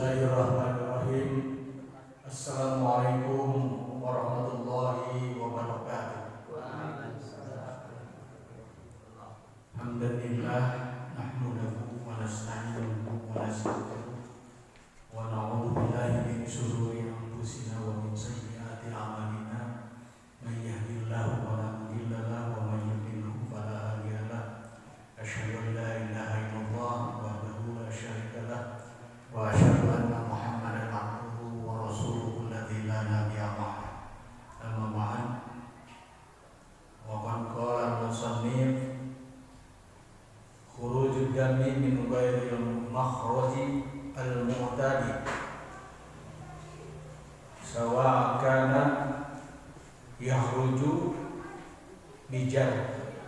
Bismillahirrahmanirrahim. Assalamualaikum warahmatullahi wabarakatuh. Alhamdulillah nahmaduhu wa nasta'inuhu wa nastaghfiruh wa na'udzu billahi min shururi anfusina wa min sayyiati a'malina. May yahdihillahu fala mudilla lahu wa may yudlil fala hadiya lahu. Asyhadu an la ilaha illallah wahdahu la syarika lahu wa asyhadu anna Muhammadan abduhu wa rasuluhu alladzi la nabiyya ba'dahu. Amma ba'd. Wa qad qala al-musannif khurujud dami min ghairil makhraji al-mu'tadi sawa kana yakhruju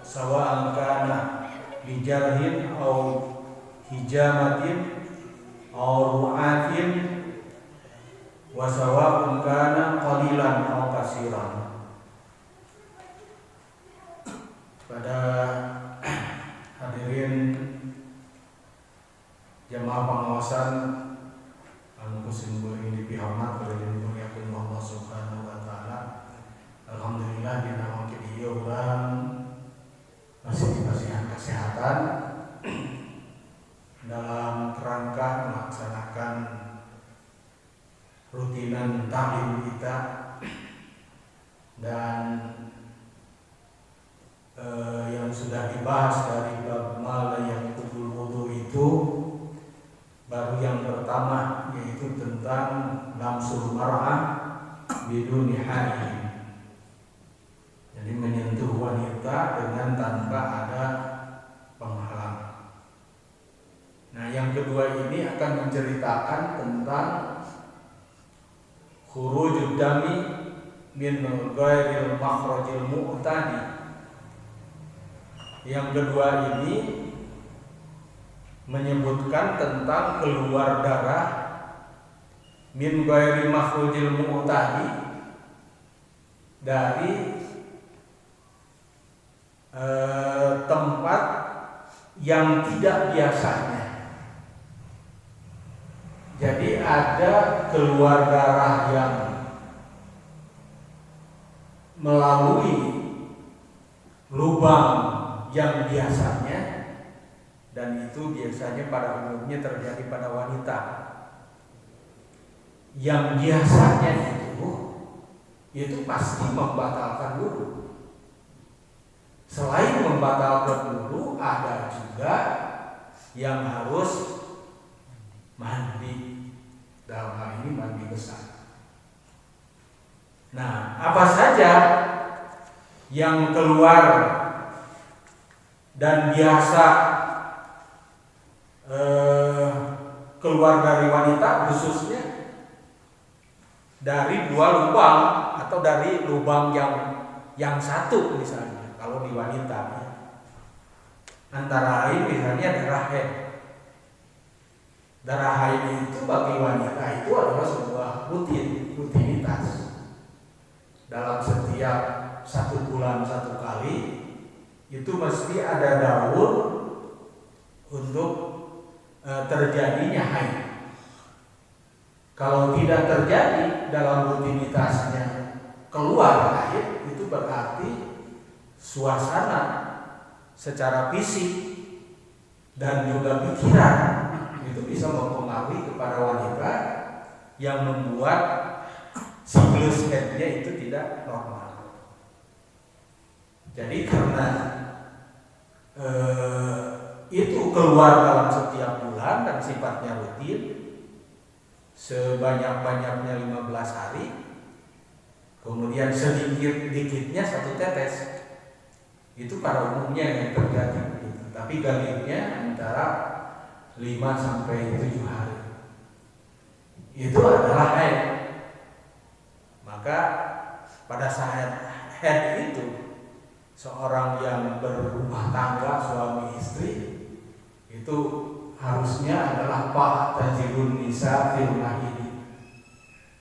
sawa kana bijarhin aw hijamatin aw ru'atin wa sawa'un kana qalilan aw kasiran. Pada hadirin jamaah pengawasan anu kusimpulin dipihormat pada dimuliakeun Allah Subhanahu wa taala. Alhamdulillah dina mangke ieu urang masih diberikan kesehatan dalam kerangka melaksanakan rutinan taklim kita, dan yang sudah dibahas dari bab ma la yanqudul wudu itu baru yang pertama, yaitu tentang lamsul mar'ah biduni haid. Jadi menyentuh wanita dengan tanpa ada penghalang. Nah, yang kedua ini akan menceritakan tentang khurujud dami min ghairil makhrajil mu'tadi. Yang kedua ini menyebutkan tentang keluar darah min ghairil makhrajil mu'tadi dari tempat yang tidak biasanya. Jadi ada keluar darah yang melalui lubang yang biasanya, dan itu biasanya pada umumnya terjadi pada wanita. Yang biasanya itu pasti membatalkan wudu. Selain membatalkan wudu, ada juga yang harus mandi, dalam hal ini mandi besar. Nah, apa saja yang keluar dan biasa keluar dari wanita, khususnya dari dua lubang atau dari lubang yang satu misalnya, kalau di wanita antara lain misalnya darah haid. Darah haid itu bagi wanita itu adalah sebuah rutinitas. Dalam setiap 1 bulan 1 kali itu mesti ada daur untuk terjadinya haid. Kalau tidak terjadi dalam rutinitasnya keluar haid, itu berarti suasana secara fisik dan juga pikiran itu bisa mempengaruhi kepada wanita yang membuat siklus haidnya itu tidak normal. Jadi karena itu keluar dalam setiap bulan dan sifatnya rutin, sebanyak-banyaknya 15 hari, kemudian sedikit-dikitnya 1 tetes, itu pada umumnya yang terjadi. Tapi galibnya antara 5 sampai 7 hari itu adalah haid. Maka pada saat haid itu, seorang yang berumah tangga, suami istri, itu harusnya adalah tajirun nisa fil mahidi,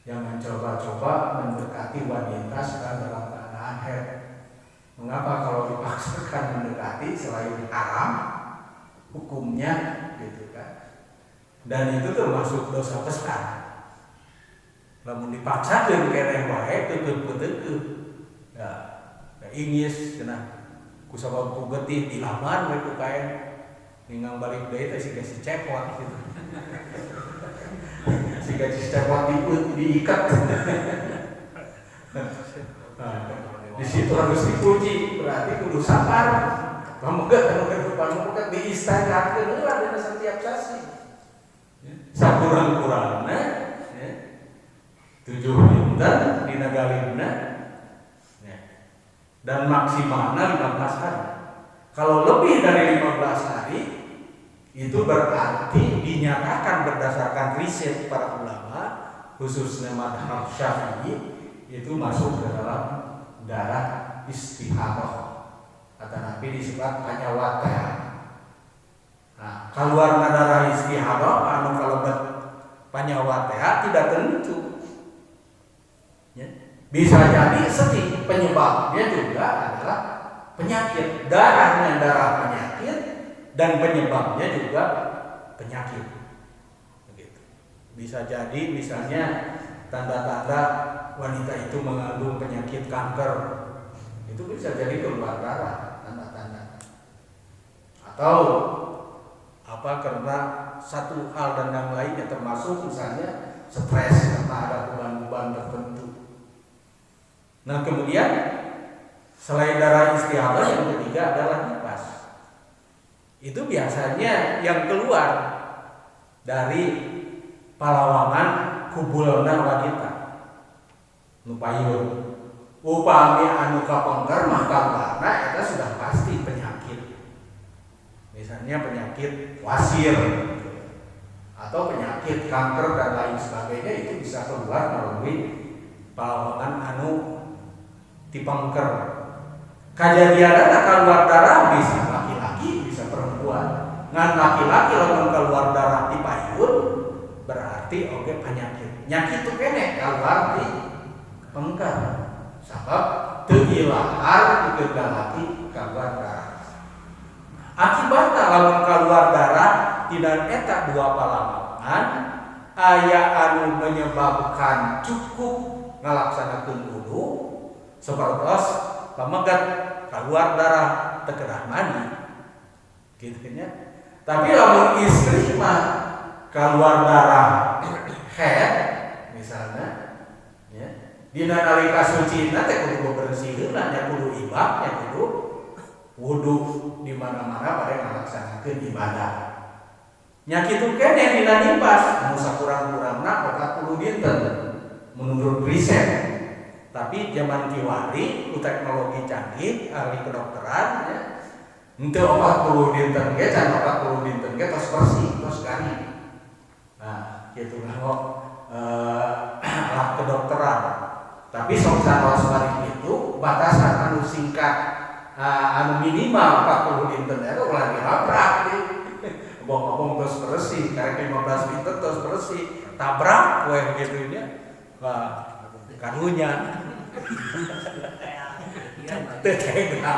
yang mencoba-coba mendekati wanita sedang dalam keadaan haid. Mengapa kalau dipaksakan mendekati, selain haram hukumnya gitu kan, dan itu termasuk dosa besar. Lamun dipaksakeun keneh wae teukeut-teukeut. Ya, ingis cenah ku sabab ku getih dilamar we ku kaen ningang balik deui teh siga si cepot gitu. Siga si cepot diikat. Di situ harus dipuji, berarti kudu sabar. Pamuga diistirahatkeun heula dina setiap sasi. Sakurang-kurangna 7 dinten dina galibna dan maksimalnya 15 hari. Kalau lebih dari 15 hari itu berarti dinyatakan berdasarkan riset para ulama khususnya mazhab Syafi'i itu masuk ke dalam darah istihadah. Kata Nabi disebut panyawata. Nah, keluar darah istihadah anu kalebet panyawata tidak tentu. Ya. Bisa jadi sedih penyebabnya juga adalah penyakit. Darahnya darah penyakit dan penyebabnya juga penyakit. Begitu. Bisa jadi misalnya tanda-tanda wanita itu mengandung penyakit kanker, itu bisa jadi keluar darah tanda-tanda. Atau apa karena satu hal dan yang lainnya termasuk misalnya stres karena ada beban-beban tertentu. Nah kemudian selain darah istihadah yang ketiga adalah nifas. Itu biasanya yang keluar dari palawangan kubulna wanita. Nupayun upami anu kapengker mah kabarna eta sudah pasti penyakit. Misalnya penyakit wasir atau penyakit kanker dan lain sebagainya itu bisa keluar melalui palawangan anu dipengker. Kejadianna keluar darah bisa laki-laki bisa perempuan. Ngan laki-laki lamun keluar darah di payun berarti oge penyakit. Nyakit itu kene keluar di pengker. Sebab teu ilahar dikeun laki keluar darah. Akibatna lamun keluar darah tidak eta dua palawangan aya anu menyebabkan cukup ngalaksanakeun wudu sapertos pamegat keluar darah teu kedah mandi kitu nya. Tapi lamun istri mah keluar darah haid misalnya ya dina nalika sucina teh kudu bersih heula nya kudu ibah nya kudu wudu di mana-mana pada ngalaksanakeun ibadah. Nya kitu keneh dina nifas anu sakurang-kurangna 40 dinten menurut riset. Tapi zaman kiwari ku teknologi canggih ahli kedokteran ya henteu 40 dinten ge can 40 dinten ge tos bersih tos garing. Nah, kitu kok alat kedokteran. Tapi sok saros bari itu batasan anu singkat anu minimal 40 dinten eta ulah dirabrak deui. Bong-bong tos bersih, karek 15 dinten tos bersih. Tabrak we kitu nya. Wah, karunya. Teu tega.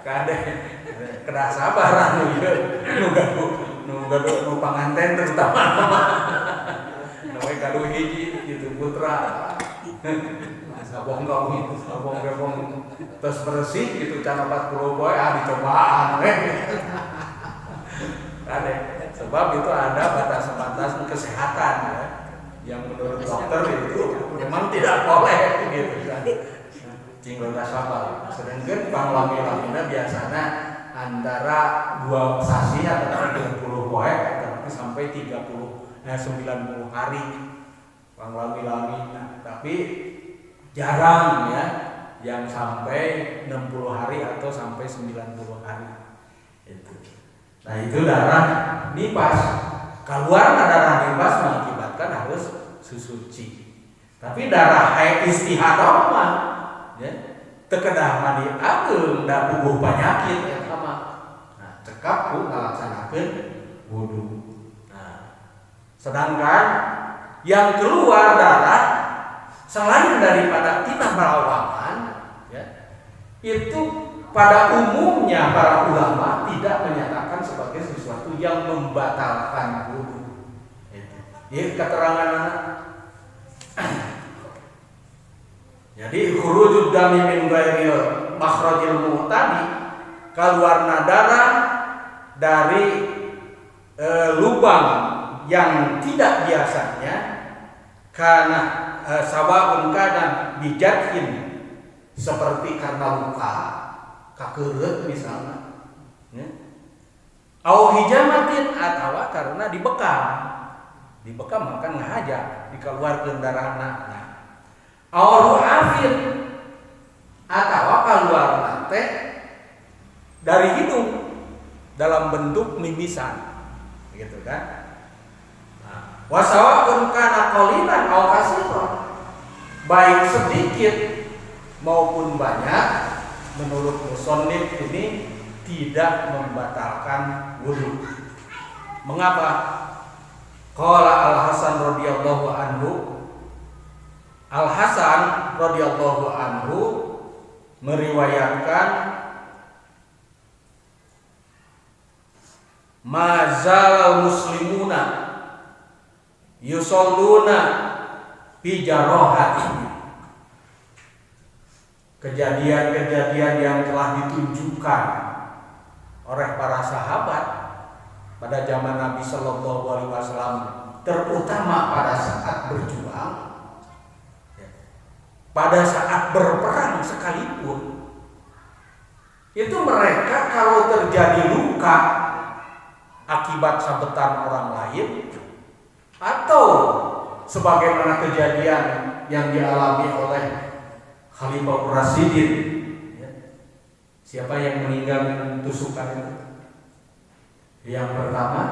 Kade kena sabar anu ieu. Nu gaduh nu panganten terutama. Nu gaduh hiji kitu putra. Sabong tos bersih gitu can 40 poe dicobaan we. Kade sebab itu ada batas-batas kesehatan ya yang menurut dokter itu memang tidak boleh gitu kan. Cinggal sabar. Sedangkan panglami-lamina biasanya antara 2 sasi atau 30 poe sampai 90 hari panglami-lamina. Tapi jarang ya yang sampai 60 hari atau sampai 90 hari itu. Nah itu darah nifas. Keluar darah nifas mengakibatkan harus susuci. Tapi darah haid istihadah mah ya teu kedah mandi ageung da puguh penyakit eta mah. Nah cekap ku ngalaksanakeun wudu. Nah sedangkan yang keluar darah selain daripada tina perawangan ya itu pada umumnya para ulama tidak menyatakan sebagai sesuatu yang membatalkan wudu. Ini keterangan anak. Jadi khurujud dami min ghairil makhrajil mu'tadi, keluarna darah dari lubang yang tidak biasanya, karena sawaun kana bijathin, seperti karena luka kakeureuh misalnya, au hijamatin, atau karena dibekam maka ngahaja dikeluarkeun darahna. Au ru'afin, atau keluar teh dari hidung dalam bentuk mimisan, gitu kan? Wasawaun kana qalilan aw kasiran, baik sedikit maupun banyak, menurut musannif ini tidak membatalkan wudu. Mengapa? Qala Al-Hasan radhiyallahu anhu, Al-Hasan radhiyallahu anhu meriwayatkan, mazal muslimuna yusalluna fi jarahati, kejadian-kejadian yang telah ditunjukkan oleh para sahabat pada zaman Nabi Shallallahu Alaihi Wasallam, terutama pada saat berjuang, pada saat berperang sekalipun, itu mereka kalau terjadi luka akibat sabetan orang lain, atau sebagaimana kejadian yang dialami oleh Khalifah Rasyidin, siapa yang meninggal dengan tusukan itu? Yang pertama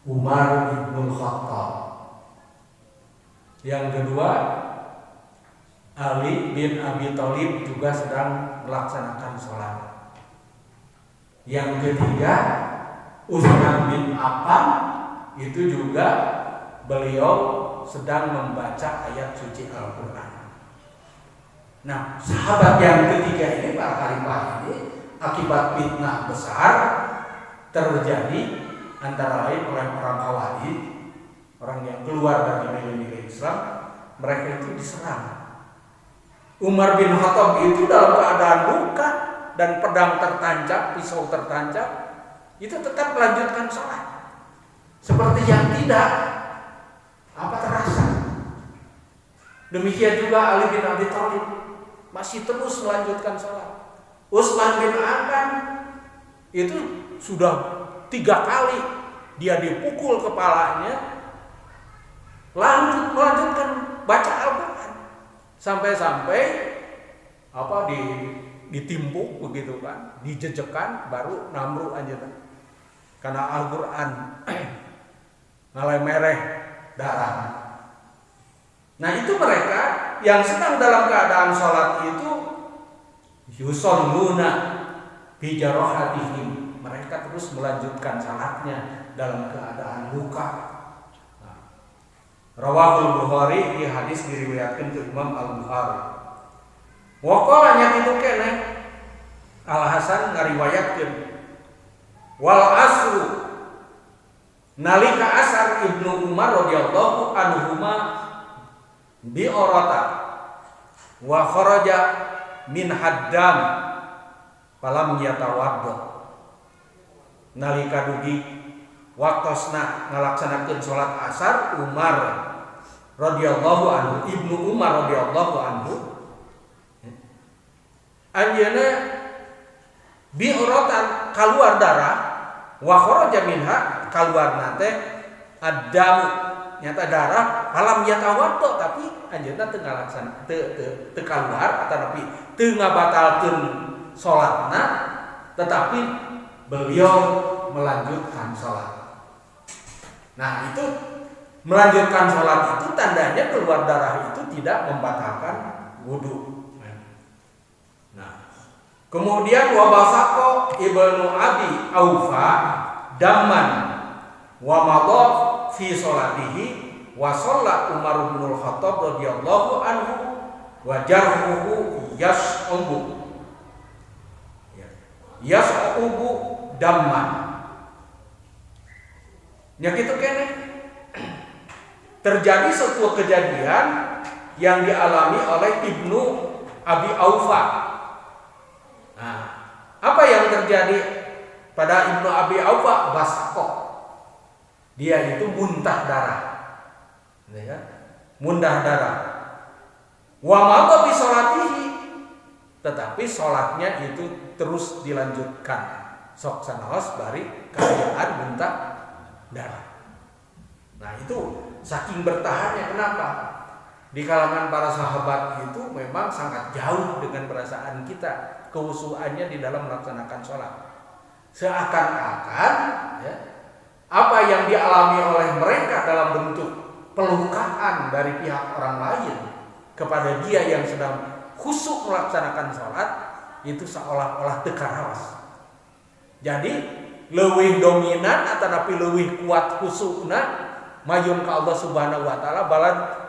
Umar bin Khattab, yang kedua Ali bin Abi Thalib juga sedang melaksanakan sholat, yang ketiga Utsman bin Affan, itu juga beliau sedang membaca ayat suci Al-Quran. Nah, sahabat yang ketiga ini, para khalifah ini, akibat fitnah besar terjadi antara lain oleh orang Khawarij, orang yang keluar dari nilai-nilai Islam, mereka itu diserang. Umar bin Khattab itu dalam keadaan luka dan pedang tertancap, pisau tertancap, itu tetap melanjutkan sholat seperti yang tidak terasa. Demikian juga Ali bin Abi Thalib masih terus melanjutkan sholat. Utsman bin Affan itu sudah 3 kali dia dipukul kepalanya, melanjutkan baca Al-Quran sampai ditimpuk begitu kan, dijejekan, baru namru aja kan. Karena Al-Quran ngalai mereh darah. Nah, itu mereka yang sedang dalam keadaan sholat itu yusalluna bi jarahatihim, mereka terus melanjutkan salatnya dalam keadaan luka. Rawahul Bukhari, di hadis diriwayatkan ke Imam Al-Bukhari. Waqalanya itu kene Al-Hasan ngariwayatkeun wal asru, nalika asar Ibnu Umar radhiyallahu anhuma bi orata wa kharaja min haddam falam yatawaddo, nalika dugi waktosna ngalaksanakeun salat asar Umar radhiyallahu anhu, Ibnu Umar radhiyallahu anhu, anjeunna bi oratan keluar darah, wa kharaja minha keluar nate adam, nyata darah, alam yatawaddo, tapi anjeunna teu ngalaksana teu keluar ataupun teu ngabatalkeun salatna, tetapi beliau melanjutkan salat. Nah, itu melanjutkan salat itu tandanya keluar darah itu tidak membatalkan wudu. Kemudian wabasako Ibnu Abi Aufa daman wa madha fi sholatihi wa shalla Umar bin Khattab radhiyallahu anhu wa jarhuhu yas'ubu damman, nya kitu keneh. Terjadi suatu kejadian yang dialami oleh Ibnu Abi Aufa. Nah, apa yang terjadi pada Ibnu Abi Aufa? Basako. Dia itu muntah darah. Ya, muntah darah. Wa madha fi sholatihi, tetapi sholatnya itu terus dilanjutkan. Sok sanaos bari keadaan muntah darah. Nah, itu saking bertahannya. Kenapa? Di kalangan para sahabat itu memang sangat jauh dengan perasaan kita, kehusuannya di dalam melaksanakan sholat. Seakan-akan ya, apa yang dialami oleh mereka dalam bentuk pelukaan dari pihak orang lain kepada dia yang sedang khusyuk melaksanakan sholat, itu seolah-olah teu karaos. Jadi leuwih dominan atanapi leuwih kuat khusyukna mayun ka Allah Subhanahu wa taala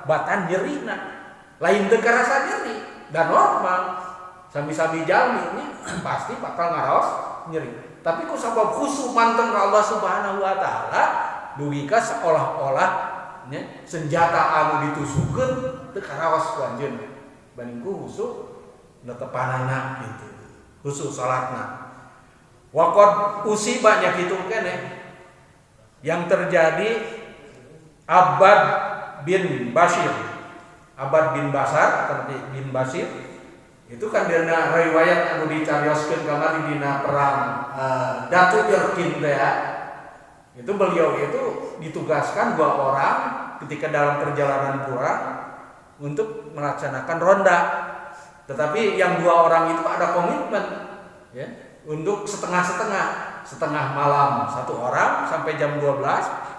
batan nyerina. Lain teu karasa nyeri dan normal. Sami-sami jalmi ini pasti bakal ngaraos nyeri. Tapi ku sabab khusyuk manteng ka Allah Subhanahu wa taala dugi ka seolah-olah nya senjata anu ditusukkeun teu karaos ku anjeun. Banding ku khusyuk netepanana gitu. Khusyuk salatna. Waqad usibanya kitu keneh. Yang terjadi Abbad bin Bashir. Abbad bin Basar atau bin Bashir itu kan dina riwayat anu dicarioskeun kamari dina perang Datu Irkin teh ya. Itu beliau itu ditugaskan 2 orang ketika dalam perjalanan pulang untuk melaksanakan ronda. Tetapi yang 2 orang itu ada komitmen ya, untuk setengah malam 1 orang sampai jam 12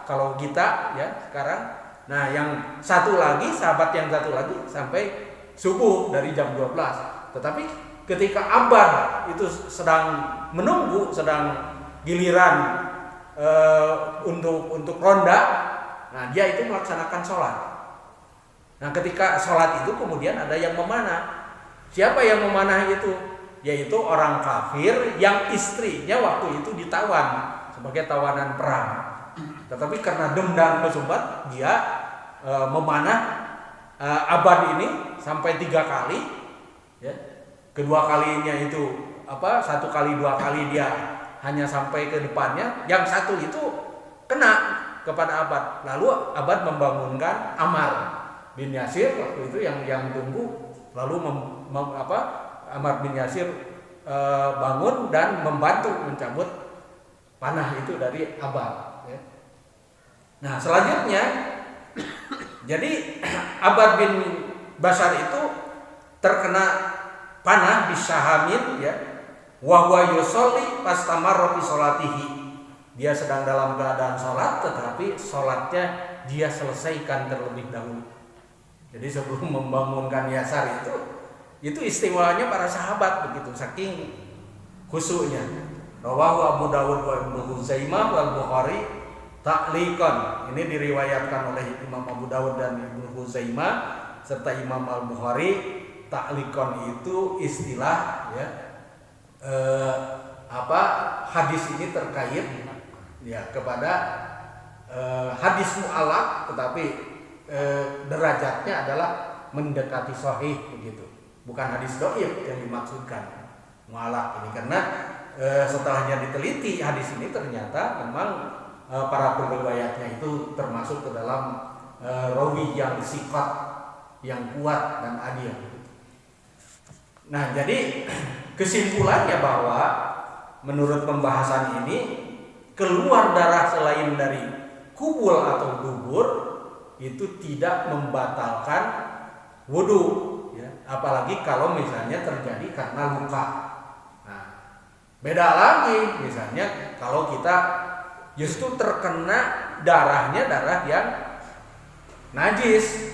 kalau kita ya sekarang. Nah, yang satu lagi, sahabat yang satu lagi sampai subuh dari jam 12. Tetapi ketika Abbad itu sedang menunggu, sedang giliran untuk ronda, nah dia itu melaksanakan sholat. Nah, ketika sholat itu kemudian ada yang memanah. Siapa yang memanah itu? Yaitu orang kafir yang istrinya waktu itu ditawan sebagai tawanan perang. Tetapi karena dendam kesumbat, dia memanah Abbad ini sampai 3 kali. Ya. Kedua kalinya itu 1 kali 2 kali dia hanya sampai ke depannya, yang satu itu kena kepada Abbad. Lalu Abbad membangunkan Ammar bin Yasir waktu itu yang tunggu. Lalu Ammar bin Yasir bangun dan membantu mencabut panah itu dari Abbad. Ya. Nah, selanjutnya jadi Abbad bin Basar itu terkena panah bisahamin ya. Wa huwa yusolli fastamarra fi sholatihi. Dia sedang dalam keadaan sholat, tetapi sholatnya dia selesaikan terlebih dahulu. Jadi sebelum membangunkan Yasar itu istimewanya para sahabat begitu, saking khusyuknya. Rawahu Abu Dawud wa Ibnu Huzaimah wal Bukhari ta'liqan. Ini diriwayatkan oleh Imam Abu Dawud dan Ibnu Huzaimah serta Imam Al-Bukhari. Ta'liqan itu istilah ya, hadis ini terkait ya kepada hadis mu'allaq, tetapi derajatnya adalah mendekati sahih begitu. Bukan hadis dhaif yang dimaksudkan mu'allaq ini, karena setelahnya diteliti hadis ini ternyata memang para periwayatnya itu termasuk ke dalam rawi yang siqat, yang kuat dan adil. Nah, jadi kesimpulannya bahwa menurut pembahasan ini keluar darah selain dari kubul atau dubur itu tidak membatalkan wudu ya, apalagi kalau misalnya terjadi karena luka. Nah, beda lagi misalnya kalau kita justru terkena darahnya darah yang najis,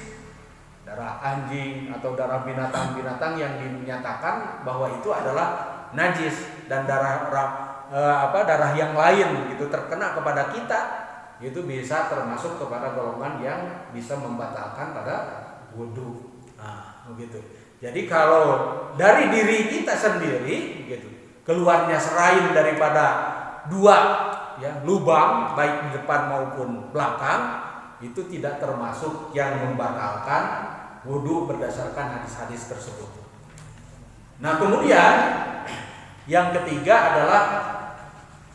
darah anjing atau darah binatang-binatang yang dinyatakan bahwa itu adalah najis, dan darah yang lain gitu terkena kepada kita, itu bisa termasuk kepada golongan yang bisa membatalkan pada wudu. Nah, begitu. Jadi kalau dari diri kita sendiri gitu keluarnya selain daripada 2 ya lubang baik di depan maupun belakang itu tidak termasuk yang membatalkan wudu berdasarkan hadis-hadis tersebut. Nah, kemudian yang ketiga adalah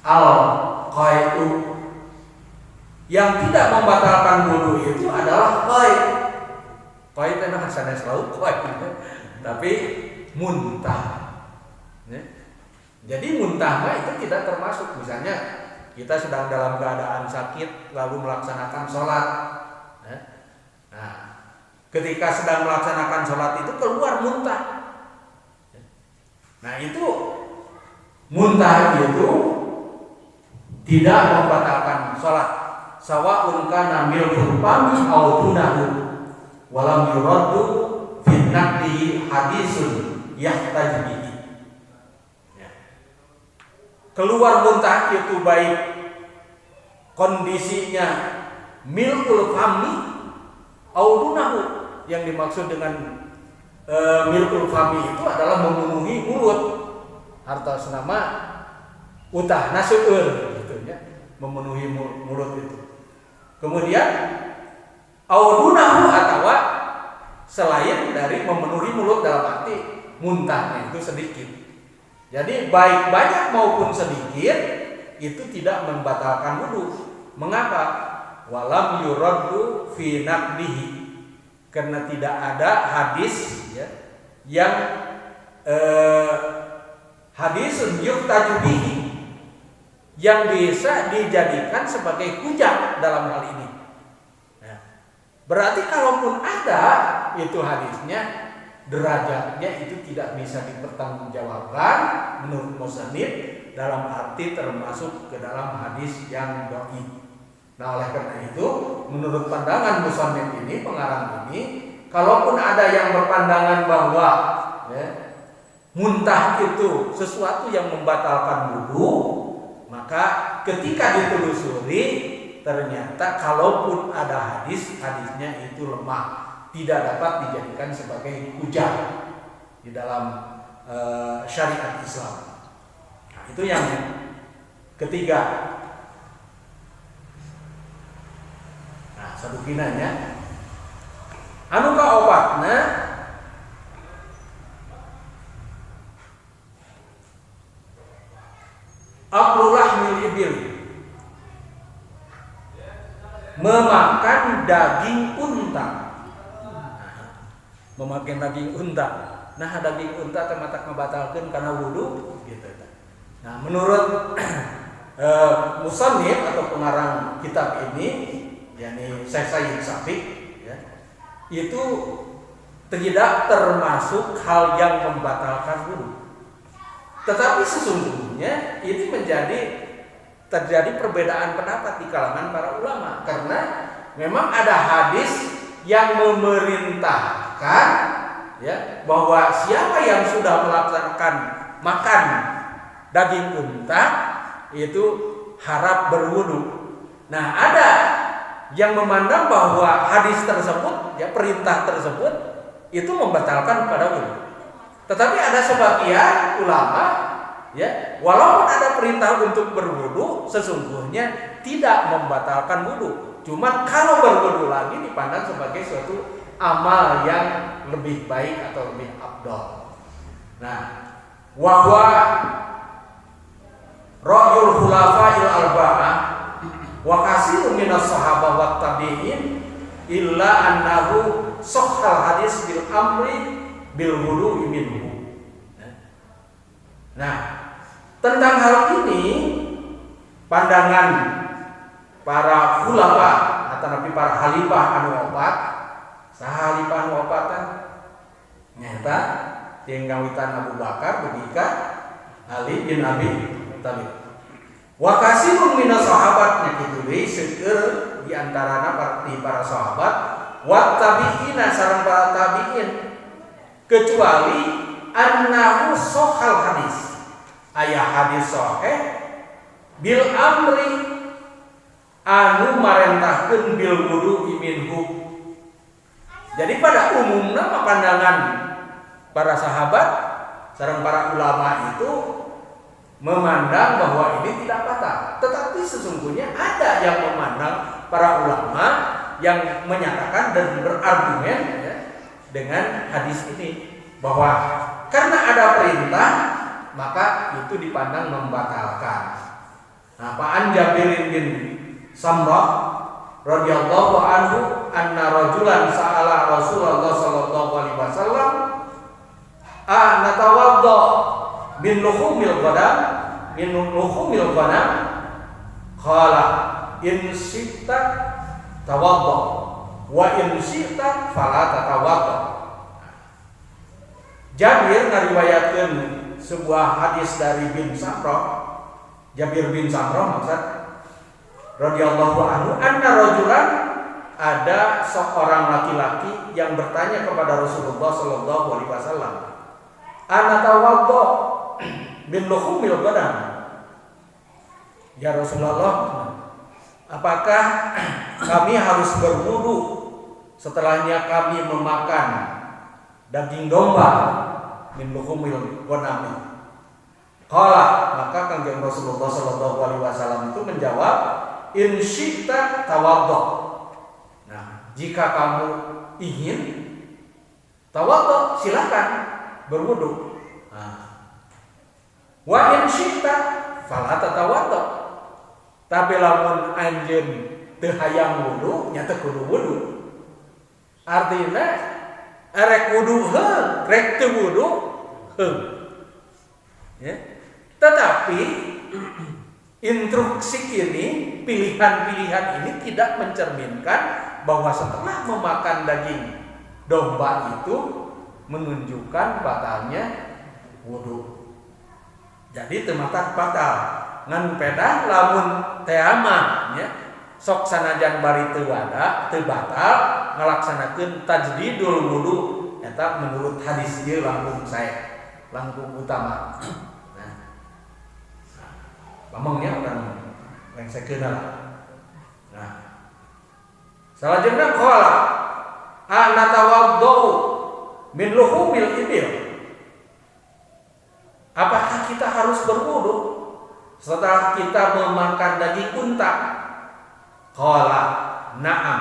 al-qai'u. Yang tidak membatalkan wudu itu adalah qai'. Qai' itu memang sanes laut qai', tapi muntah. Jadi muntah itu tidak termasuk. Misalnya kita sedang dalam keadaan sakit lalu melaksanakan sholat. Nah, ketika sedang melaksanakan sholat itu keluar muntah. Nah, itu muntah itu tidak membatalkan sholat. Sawa'un kana milkul fami aw dunahu walam yuraddu fi naqdihi hadisun yahtaju bihi. Keluar muntah itu baik kondisinya milkul fami aw dunahu. Yang dimaksud dengan milkul fami itu adalah memenuhi mulut. Artos nama utah naseur gitu ya, memenuhi mulut itu. Kemudian audunahu atau selain dari memenuhi mulut dalam arti muntahnya itu sedikit. Jadi baik banyak maupun sedikit itu tidak membatalkan wudu. Mengapa? Walam yuraddu fi naqdihi. Karena tidak ada hadis ya, yang hadisun yuhtaju bihi yang bisa dijadikan sebagai hujah dalam hal ini. Nah, berarti kalaupun ada itu hadisnya, derajatnya itu tidak bisa dipertanggungjawabkan menurut musannif dalam arti termasuk ke dalam hadis yang dhaif. Nah, oleh karena itu menurut pandangan musannif ini, pengarang ini, kalaupun ada yang berpandangan bahwa ya, muntah itu sesuatu yang membatalkan wudu, maka ketika ditelusuri ternyata kalaupun ada hadisnya itu lemah, tidak dapat dijadikan sebagai hujah di dalam syariat Islam. Nah, itu yang ketiga. Nah, sadukinanya anu ka obatna aklulahmil ibil, memakan daging unta. Memakan daging unta. Nah, daging unta termatak membatalkan karena wudu gitu. Nah, menurut musannif atau pengarang kitab ini, yakni Syekh Sayyid Sabiq ya, itu tidak termasuk hal yang membatalkan wudu. Tetapi sesungguhnya ini terjadi perbedaan pendapat di kalangan para ulama, karena memang ada hadis yang memerintahkan ya, bahwa siapa yang sudah melaksanakan makan daging unta itu harap berwudu. Nah, ada yang memandang bahwa hadis tersebut ya, perintah tersebut itu membatalkan pada wudu. Tetapi ada sebagian ulama ya, walaupun ada perintah untuk berwudu, sesungguhnya tidak membatalkan wudu. Cuma kalau berwudu lagi dipandang sebagai suatu amal yang lebih baik atau lebih afdal. Nah, wahwa ra'yul khulafa'il arba'ah wa kasirun minas sahabah wat tabi'in illa annahu sahhal hadis bil amri bil wudu'i minhu. Nah, tentang hal ini pandangan para khulafa atau nabi para khalifah anu opat, saha khalifah anu opatan nyata tinggawitan Abu Bakar benika Ali bin Abi Thalib. Wa kasirun minas sahabat kitu deui seueur di antarana para sahabat wa tabi'ina sareng para tabi'in, kecuali annahu sahal hadis, aya hadis sahih bil amri anu marentahkeun bil wudu minhu. Jadi pada umumna pandangan para sahabat sareng para ulama itu memandang bahwa ini tidak batal. Tetapi sesungguhnya ada yang memandang, para ulama yang menyatakan dan berargumen ya, dengan hadis ini bahwa karena ada perintah maka itu dipandang membatalkan. Nah, Pak Jabir bin Samrah radhiyallahu anhu anna rajulan sa'ala Rasulullah sallallahu alaihi wasallam natawadda min luhumil ghanam qala in syi'ta tawadda wa in syi'ta fala tatawadda. Jabir ngariwayatkeun sebuah hadis dari bin Samrah, Jabir bin Samrah maksud radhiyallahu anhu anna rajulan, ada seorang laki-laki yang bertanya kepada Rasulullah sallallahu alaihi wasallam, ana tawadda min luhumil ghanam. Ya Rasulullah, apakah kami harus berwudu setelahnya kami memakan daging domba min luhumil ghanam? Qala, maka Kanjeng Rasulullah sallallahu alaihi wasallam itu menjawab, in syi'ta tawadda. Nah, jika kamu ingin tawadda, silakan berwudu. Wa in syi'ta fala tatawadda. Tapi lamun anjeun teu hayang wudu, nya teu kudu wudu. Artina rek wudu heuh, rek teu wudu heuh. Ya. Tetapi instruksi ini, pilihan-pilihan ini tidak mencerminkan bahwa setelah memakan daging domba itu menunjukkan batalnya wudu. Jadi tematak batal ngan pedah lamun teama nya sok sanajan bari teu wada teu batal ngalaksanakeun tajdidul wudu eta menurut hadis ieu langkung utama. Pamongnya orang yang saya kenal. Nah, salajengna qala anatawaddu min luhumil ibil. Apakah kita harus berwudu setelah kita memakan daging unta? Qala na'am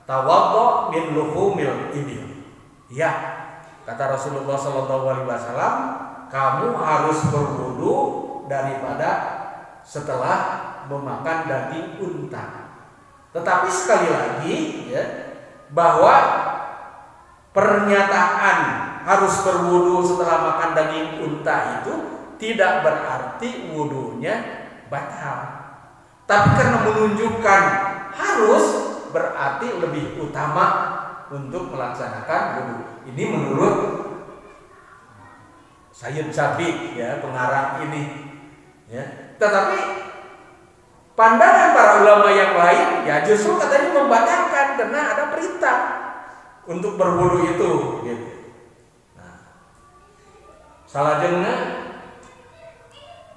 tawaddu min luhumil ibil. Ya, kata Rasulullah sallallahu alaihi wasallam, kamu harus berwudu daripada setelah memakan daging unta. Tetapi sekali lagi ya, bahwa pernyataan harus berwudu setelah makan daging unta itu tidak berarti wudunya batal. Tapi karena menunjukkan harus, berarti lebih utama untuk melaksanakan wudu. Ini menurut Sayyid Sabiq ya, pengarang ini ya. Tetapi pandangan para ulama yang lain ya justru katanya membatalkan karena ada perintah untuk berwudu itu gitu. Nah, salajengna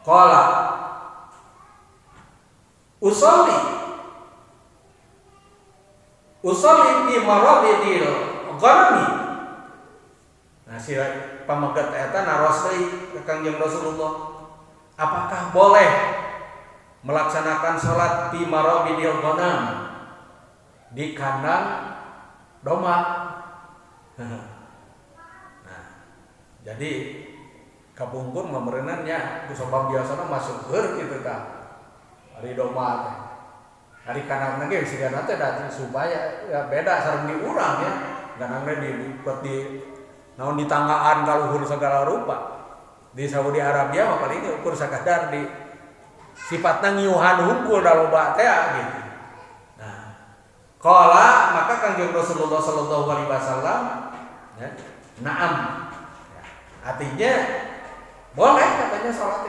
qala usolli fi maradidil ghanami. Nah, si pamaget eta naros deui ka Kangjeng Rasulullah, apakah boleh melaksanakan sholat di marabidil ghanam, di kandang domba? Nah, jadi kapungkur memerenannya kusabab biasana masuk gitu kan. Hari domba teh. Hari kandang ge sigana teh datang supaya ya beda sareng di urang ya. Kandangna di naon di tanggaan kaluhur segala rupa. Di Saudi Arabia mah paling ukur sakadar di sifatna ngiuhan hungkul da loba teh gitu. Nah, qala maka Kanjeng Rasulullah sallallahu alaihi wasallam ya, na'am. Ya, artinya boleh katanya salat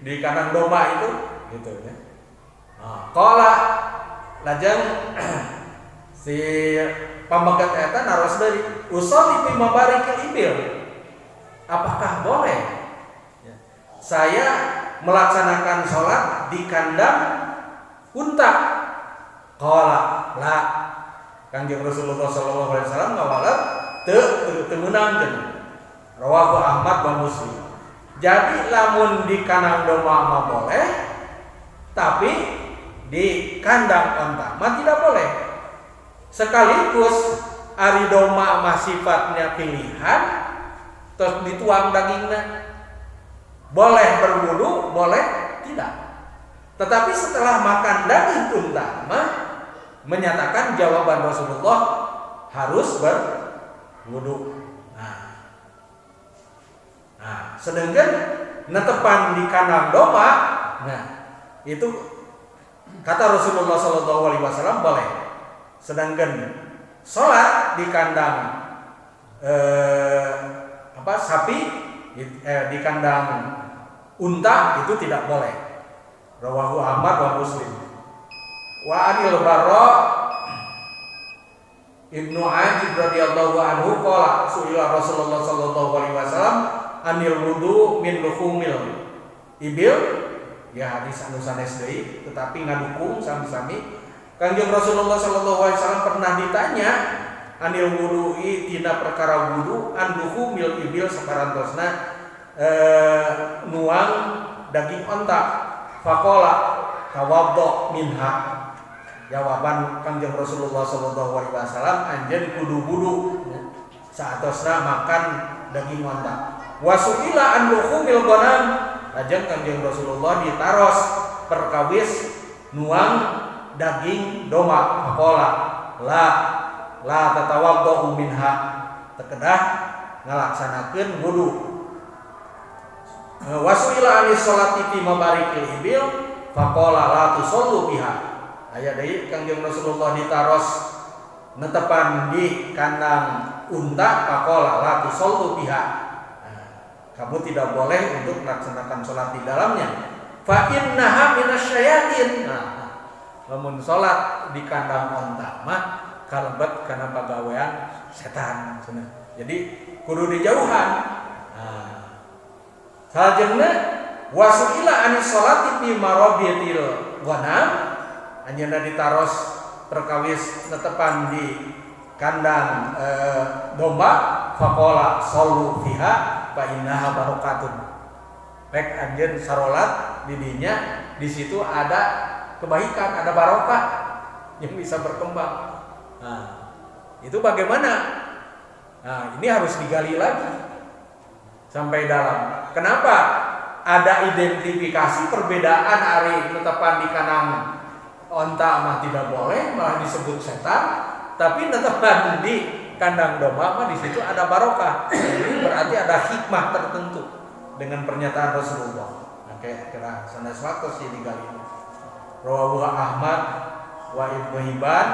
di kandang domba itu gitu ya. Nah, qala lajeng si pamagat eta naros deui usolli fi mabarikil ibil. Apakah boleh ya, saya melaksanakan sholat di kandang unta? Qala la. Kanjeng Rasulullah sallallahu alaihi wasallam ngawalep teu meunangkeun. Rawahu Ahmad wa Muslim. Jadi lamun di kandang domba mah boleh, tapi di kandang onta mah tidak boleh. Sekaligus ari domba mah sifatnya pilihan, terus dituang dagingnya. Boleh berwudu, boleh tidak. Tetapi setelah makan daging unta mah menyatakan jawaban Rasulullah harus berwudu. Nah, sedangkan netepan di kandang domba, nah itu kata Rasulullah SAW boleh. Sedangkan sholat di kandang sapi, di kandang unta itu tidak boleh. Rawahu Ahmad wa Muslim. Wa anil Barra Ibnu Ajib radhiyallahu anhu qala su'ila Rasulullah sallallahu alaihi wasallam anil wudu min luhumil ibil, ya hadis anu sanes deui tetapi ngadukung sami-sami. Kanjeng Rasulullah sallallahu alaihi wasallam pernah ditanya anil wudu'i tina perkara wudu an luhumil ibil saparantosna nuang daging onta. Faqala tawaddo minha. Jawaban Kanjeng Rasulullah sallallahu alaihi wasallam anjeun kudu wudu saatosna makan daging onta. Wasuila an luhumil ghanam, lajeng Kanjeng Rasulullah ditaros perkawis nuang daging domba. Faqala la tatawaddo minha, tekedah ngalaksanakeun wudu. Wasuila anis sholati fi mabarikil ibil, faqala la tusallu biha. Aya deui Kanjeng Rasulullah ditaros netepan di kandang unta, faqala la tusallu biha. Kamu tidak boleh untuk melaksanakan sholat di dalamnya. Fa innaha minasyayatin. Lamun sholat di kandang unta mah kalebet kana pagawean setan. Jadi kudu dijauhan. Salajengna wasuila anis sholati fi marabitil ghanam, anjeunna ditaros perkawis netepan di kandang domba. Faqala shollu fiha fa innaha barokatun. Rek anjeun sarolat di dinya, di situ ada kebaikan, ada barokah yang bisa berkembang. Nah, itu bagaimana? Nah, ini harus digali lagi sampai dalam. Kenapa ada identifikasi perbedaan hari netepan di kandang onta mah tidak boleh, malah disebut setan, tapi netepan di kandang domba mah di situ ada barokah. Ini berarti ada hikmah tertentu dengan pernyataan Rasulullah. Oke, kira sanes waktu sih digali. Rawahu Ahmad wa Ibnu Hibban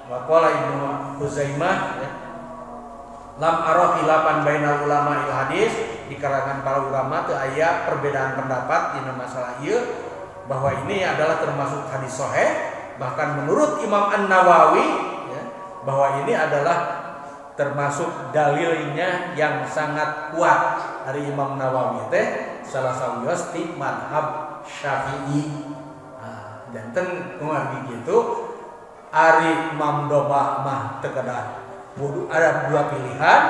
wa qala Ibnu Huzaimah, ya. Lam ara khilafan bainal ulama il hadis, di kalangan para ulama teu aya perbedaan pendapat dina masalah ieu bahwa ini adalah termasuk hadis sahih. Bahkan menurut Imam An-Nawawi, ya, bahwa ini adalah termasuk dalilnya yang sangat kuat dari Imam Nawawi teh salah sawios ti madhab Syafi'i. Nah, janten kumargi gitu ari Imam domba mah teu kedah wudu, ada dua pilihan.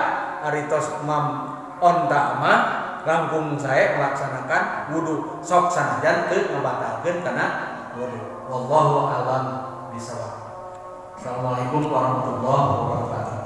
Ari tos Imam onta mah langkung saya melaksanakan wudu, sok sanajan teu ngabatalkeun kana wudu. Wallahu a'lam bishawab. Assalamualaikum warahmatullahi wabarakatuh.